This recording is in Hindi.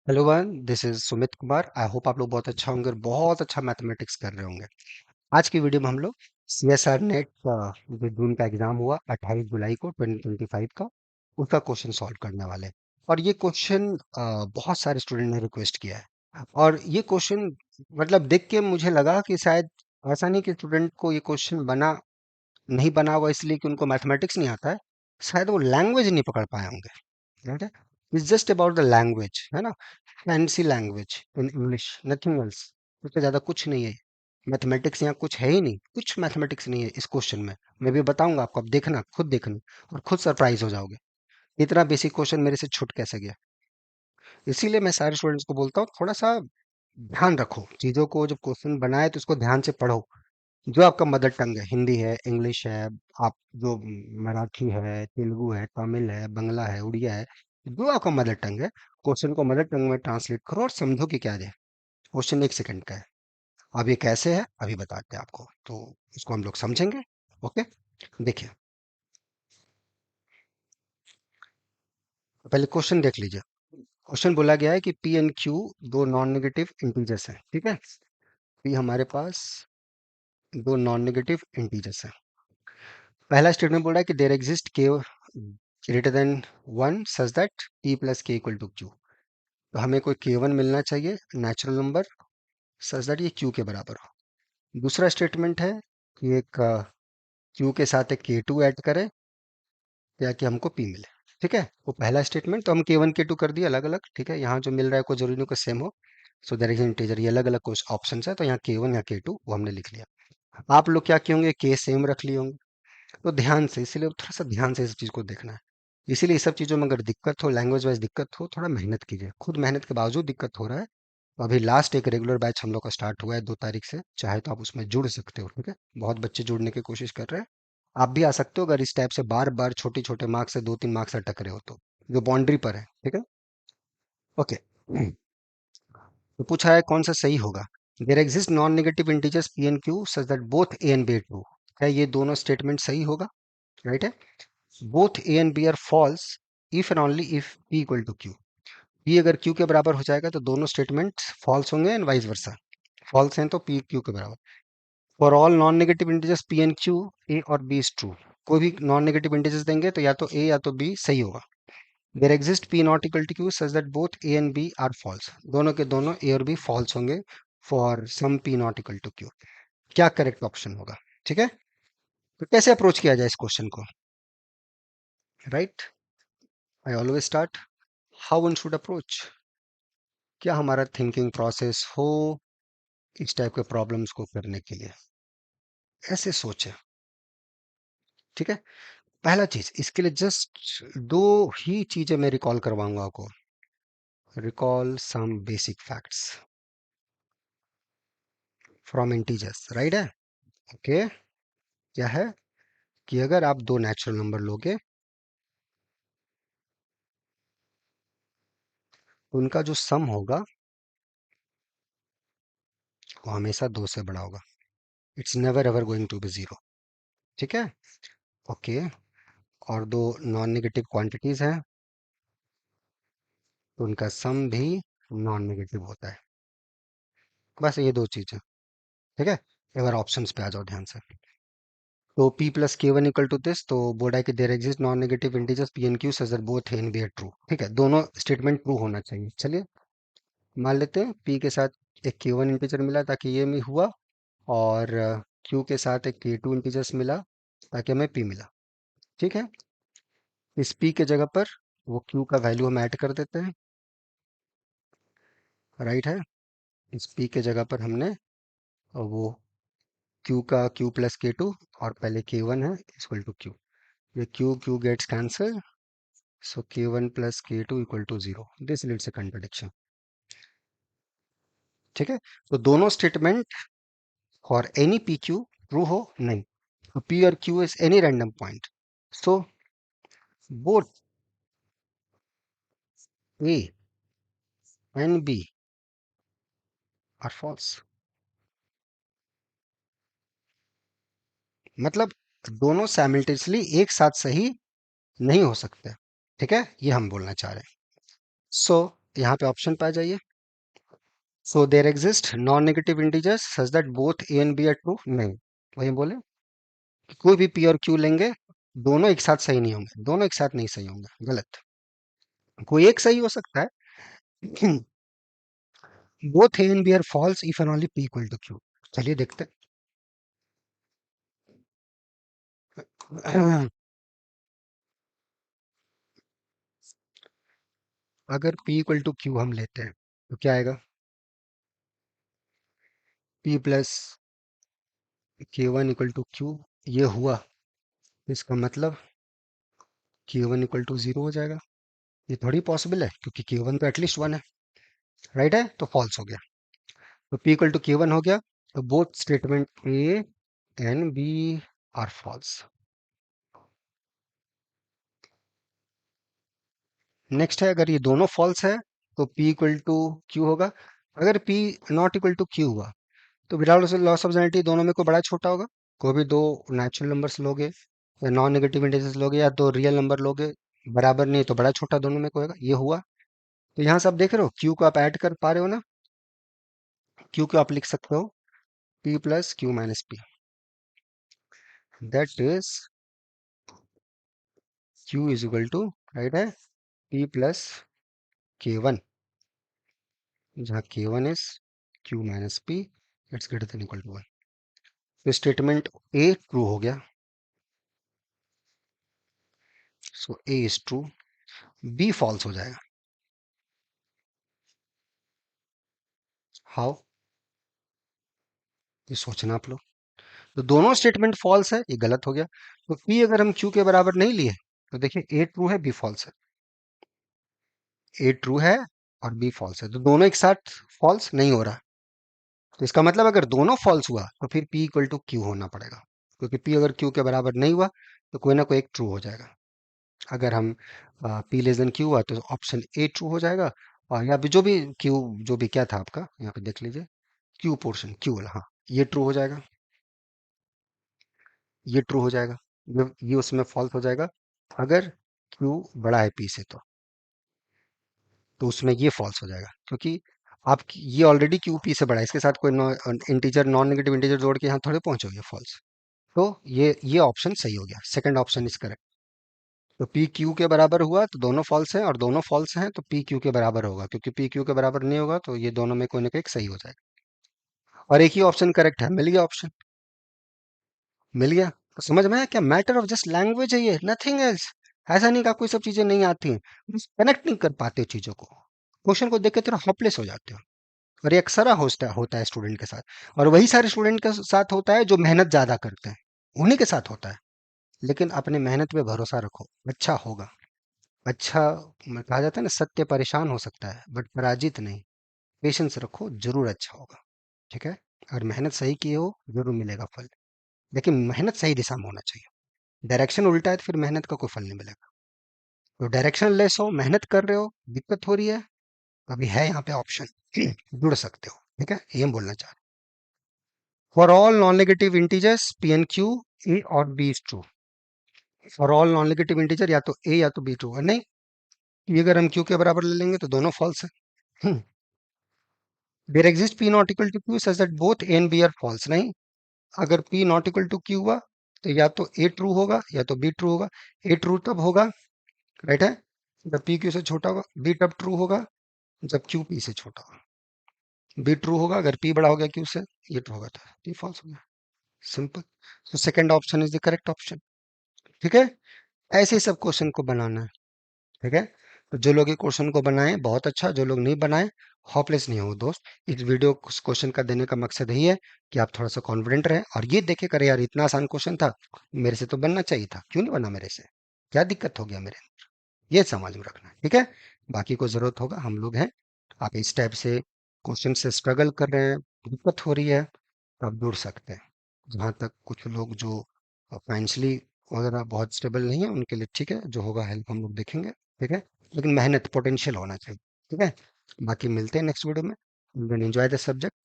Hello one, this is Sumit Kumar. I hope आप लोग बहुत अच्छा होंगे और बहुत अच्छा मैथमेटिक्स कर रहे होंगे। आज की वीडियो में हम लोग सीएसआर नेट का जो जून का एग्जाम हुआ 28 जुलाई को 2025 का, उसका क्वेश्चन सॉल्व करने वाले हैं। और ये क्वेश्चन बहुत सारे स्टूडेंट ने रिक्वेस्ट किया है। और ये क्वेश्चन मतलब देख के मुझे लगा कि शायद ऐसा नहीं कि स्टूडेंट को ये क्वेश्चन बना नहीं बना हुआ इसलिए कि उनको मैथमेटिक्स नहीं आता है। शायद वो लैंग्वेज नहीं पकड़ पाए होंगे। राइट है। It's just about the language, है ना। Fancy language in English, nothing else. उससे ज्यादा कुछ नहीं है। मैथमेटिक्स यहाँ कुछ है ही नहीं, कुछ मैथमेटिक्स नहीं है इस क्वेश्चन में। मैं भी बताऊंगा आपको, अब देखना, खुद देखना और खुद सरप्राइज हो जाओगे। इतना बेसिक क्वेश्चन मेरे से छूट कैसे गया। इसीलिए मैं सारे स्टूडेंट्स को बोलता हूँ, थोड़ा सा ध्यान रखो चीजों को। जब क्वेश्चन बनाए तो उसको ध्यान से पढ़ो। जो आपका मदर टंग है, हिंदी है, इंग्लिश है, आप जो मराठी है, तेलुगु है, तमिल है, बंगला है, उड़िया है, जो आपका मदर टंग है, क्वेश्चन को मदर टंग में ट्रांसलेट करो और समझो कि क्या है। क्वेश्चन 1 सेकंड का है। अब ये कैसे है अभी बताते हैं आपको, तो इसको हम लोग समझेंगे। ओके, देखिए, पहले क्वेश्चन देख लीजिए। क्वेश्चन बोला गया है कि पी एंड क्यू दो नॉन नेगेटिव इंटीजर्स हैं, ठीक है। पी हमारे पास दो नॉन नेगेटिव इंटीजर्स हैं। पहला स्टेटमेंट बोल रहा है कि देयर एग्जिस्ट के greater than 1 such that p plus के इक्वल टू क्यू। तो हमें कोई k1 मिलना चाहिए, नेचुरल नंबर, सच दैट ये q के बराबर हो। दूसरा स्टेटमेंट है कि एक q के साथ एक k2 ऐड करें या कि हमको p मिले। ठीक है, वो पहला स्टेटमेंट। तो हम k1 k2 कर दिए अलग अलग, ठीक है। यहाँ जो मिल रहा है कोई जरूरी नहीं कोई सेम हो। सो देयर इज इंटीजर, ये अलग अलग कुछ ऑप्शन है, तो यहाँ k1 या k2 वो हमने लिख लिया। आप लोग क्या किए होंगे, k सेम रख लिए होंगे। तो ध्यान से, इसीलिए थोड़ा सा ध्यान से इस चीज को देखना है। इसीलिए इस सब चीजों में अगर दिक्कत हो, लैंग्वेज वाइज दिक्कत हो, थोड़ा मेहनत कीजिए। खुद मेहनत के बावजूद दिक्कत हो रहा है, तो अभी लास्ट एक रेगुलर बैच हम लोग का स्टार्ट हुआ है 2 तारीख से। चाहे तो आप उसमें जुड़ सकते हो, ठीक है। बहुत बच्चे जुड़ने की कोशिश कर रहे हैं। आप भी आ सकते हो अगर इस टाइप से बार बार छोटे छोटे मार्क्स से 2-3 मार्क्स अटक रहे हो तो, जो बाउंड्री पर है, ठीक है। ओके, तो पूछा है कौन सा सही होगा। There exist non negative integers P and Q such that both A and B true. क्या ये दोनों स्टेटमेंट सही होगा? राइट है। Both A and B are false if and only if p equal to Q. p अगर q के बराबर हो जाएगा तो दोनों स्टेटमेंट फॉल्स होंगे एंड वाइस वर्सा। फॉल्स हैं तो p q के बराबर। For all non negative integers p and q, a और b इज ट्रू। कोई भी नॉन नेगेटिव इंटीजर्स देंगे तो या तो a या तो b सही होगा। There exist p not equal to q such that both a and b are false. दोनों के दोनों a और b फॉल्स होंगे for some p not equal to q। क्या करेक्ट ऑप्शन होगा? ठीक है, तो कैसे अप्रोच किया जाए इस क्वेश्चन को? Right, I always start how one should approach. क्या हमारा थिंकिंग प्रोसेस हो इस टाइप के प्रॉब्लम्स को करने के लिए, ऐसे सोचे। ठीक है, पहला चीज इसके लिए जस्ट दो ही चीजें मैं रिकॉल करवाऊंगा आपको। Recall some basic facts from integers, right है। ओके, क्या है कि अगर आप दो नेचुरल नंबर लोगे तो उनका जो सम होगा वो हमेशा 2 से बड़ा होगा। It's never ever going to be zero. ठीक है, ओके। और दो नॉन नेगेटिव क्वांटिटीज हैं तो उनका सम भी नॉन नेगेटिव होता है। बस ये दो चीजें, ठीक है। एक बार ऑप्शंस पे आ जाओ ध्यान से। तो p plus K one equal to this, तो बोर्ड है कि there exist non negative integers p and q such that both a and b are true. ठीक है, दोनों स्टेटमेंट ट्रू होना चाहिए। चलिए मान लेते हैं p के साथ एक k1 इंटीजर मिला ताकि ये में हुआ, और q के साथ एक k2 इंटीजर्स मिला ताकि हमें p मिला। ठीक है, इस p के जगह पर वो q का वैल्यू हम ऐड कर देते हैं। राइट है, इस p के जगह पर हमने वो q का q प्लस k2, और पहले k1 है इक्वल टू q। ये q q gets cancel, so k1 plus k2 equal to 0. This leads a contradiction. ठीक है, तो दोनों statement for any P Q true हो नहीं। तो p और q is any random point, so both a and b are false. मतलब दोनों साइमल्टेनियसली एक साथ सही नहीं हो सकते। ठीक है, ये हम बोलना चाह रहे हैं। सो यहाँ पे ऑप्शन पे आ जाइए। So there exist non negative integers such that both A and B are true. नहीं, वही बोले कि कोई भी पी और क्यू लेंगे, दोनों एक साथ सही नहीं होंगे, दोनों एक साथ नहीं सही होंगे, गलत। कोई एक सही हो सकता है। Both A and B are false if and only P equal to Q. चलिए देखते हैं। अगर p इक्वल टू क्यू हम लेते हैं तो क्या आएगा? p plus K one equal to Q, ये हुआ। इसका मतलब के वन इक्वल टू जीरो हो जाएगा। ये थोड़ी पॉसिबल है, क्योंकि के वन तो एटलीस्ट वन है। राइट है, तो फॉल्स हो गया। तो p equal to K one हो गया। तो both statement A and B are false. Next है, अगर ये दोनों फॉल्स है तो p इक्वल टू क्यू होगा। अगर p not equal to Q हुआ तो विदाउट लॉस ऑफ जेनिटी दोनों में कोई बड़ा छोटा होगा। कोई भी दो नेचुरल नंबर्स लोगे या नॉन नेगेटिव इंटीजर्स लोगे या दो रियल नंबर लोगे, बराबर नहीं तो बड़ा छोटा दोनों में कोई होगा, ये हुआ। तो यहाँ से आप देख रहे हो क्यू को आप ऐड कर पा रहे हो ना। क्यू को आप लिख सकते हो p plus Q minus P, that is Q is equal to, right है, p प्लस के वन, जहाँ K one is Q minus P, it's greater than equal to one. तो स्टेटमेंट ए ट्रू हो गया। So A is true, B false हो जाएगा। हाउ? ये सोचना आप लोग। तो दोनों स्टेटमेंट फॉल्स है, ये गलत हो गया। तो p अगर हम q के बराबर नहीं लिए तो देखिए a ट्रू है b फॉल्स है, a ट्रू है और b फॉल्स है, तो दोनों एक साथ फॉल्स नहीं हो रहा। तो इसका मतलब अगर दोनों फॉल्स हुआ तो फिर p इक्वल टू क्यू होना पड़ेगा, क्योंकि p अगर q के बराबर नहीं हुआ तो कोई ना कोई एक ट्रू हो जाएगा। अगर हम p लेस देन q हुआ तो ऑप्शन a ट्रू हो जाएगा। और या भी q, जो भी क्या था आपका, यहाँ पे देख लीजिए, q पोर्शन q वाला, हाँ, ये ट्रू हो जाएगा, ये ट्रू हो जाएगा, ये उसमें फॉल्स हो जाएगा। अगर Q बड़ा है P से तो उसमें ये फॉल्स हो जाएगा, क्योंकि आप ये ऑलरेडी Q P से बड़ा है, इसके साथ कोई इंटीजर नॉन नेगेटिव इंटीजर जोड़ के यहाँ थोड़े पहुंचोगे, फॉल्स। तो ये ऑप्शन सही हो गया, सेकंड ऑप्शन इज करेक्ट। तो P Q के बराबर हुआ तो दोनों फॉल्स हैं, और दोनों फॉल्स हैं तो P Q के बराबर होगा, क्योंकि P Q के बराबर नहीं होगा तो ये दोनों में कोई ना कोई एक सही हो जाएगा। और एक ही ऑप्शन करेक्ट है, मिल गया ऑप्शन, मिल गया। तो समझ में आया क्या? मैटर ऑफ जस्ट लैंग्वेज है ये, नथिंग एल्स। ऐसा नहीं कि आपको ये सब चीजें नहीं आती हैं, बस कनेक्ट नहीं कर पाते हो चीजों को, क्वेश्चन को देख के थोड़ा होपलेस हो जाते हो। और ये अक्सर होता है स्टूडेंट के साथ, और वही सारे स्टूडेंट के साथ होता है जो मेहनत ज्यादा करते हैं, उन्हीं के साथ होता है। लेकिन अपने मेहनत पे भरोसा रखो, अच्छा होगा। अच्छा, कहा जाता है ना, सत्य परेशान हो सकता है बट पराजित नहीं। पेशेंस रखो, जरूर अच्छा होगा। ठीक है? और मेहनत सही की हो, जरूर मिलेगा फल। लेकिन मेहनत सही दिशा में होना चाहिए। डायरेक्शन उल्टा है तो फिर मेहनत का कोई फल नहीं मिलेगा। तो डायरेक्शन लेस हो, मेहनत कर रहे हो, दिक्कत हो रही है, अभी है यहाँ पे ऑप्शन, जुड़ सकते हो। ठीक है, ये हम बोलना चाह रहे हैं। For all non negative integers P N Q, A और B is true. For all non negative integer या तो ए या तो बी ट्रू है। नहीं, ये अगर हम क्यू के बराबर ले लेंगे तो दोनों फॉल्स है। There exist P not equal to Q such that both A and B are false. नहीं, अगर P not equal to Q हुआ तो या तो ए ट्रू होगा या तो बी ट्रू होगा। ए ट्रू तब होगा, राइट है, जब पी क्यू से छोटा होगा। बी तब ट्रू होगा जब क्यू पी से छोटा होगा। बी ट्रू होगा अगर पी बड़ा हो गया क्यू से, ये ट्रू होगा था, ये फॉल्स हो गया। सिंपल। तो second option is the correct option. ठीक है, ऐसे ही सब क्वेश्चन को बनाना है। ठीक है, तो जो लोग ये क्वेश्चन को बनाए बहुत अच्छा, जो लोग नहीं बनाए, होपलेस नहीं हो दोस्त। इस वीडियो क्वेश्चन का देने का मकसद यही है कि आप थोड़ा सा कॉन्फिडेंट रहें और ये देखे करें, यार इतना आसान क्वेश्चन था, मेरे से तो बनना चाहिए था, क्यों नहीं बना मेरे से, क्या दिक्कत हो गया मेरे, ये समझ में रखना। ठीक है, बाकी को जरूरत होगा, हम लोग हैं। आप इस टाइप से क्वेश्चन से स्ट्रगल कर रहे हैं, दिक्कत हो रही है, तो आप जुड़ सकते हैं। जहाँ तक कुछ लोग जो फाइनेंशियली वगैरह बहुत स्टेबल नहीं है, उनके लिए ठीक है, जो होगा हेल्प हम लोग देखेंगे। ठीक है, लेकिन मेहनत पोटेंशियल होना चाहिए। ठीक है, बाकी मिलते हैं नेक्स्ट वीडियो में। Enjoy the subject.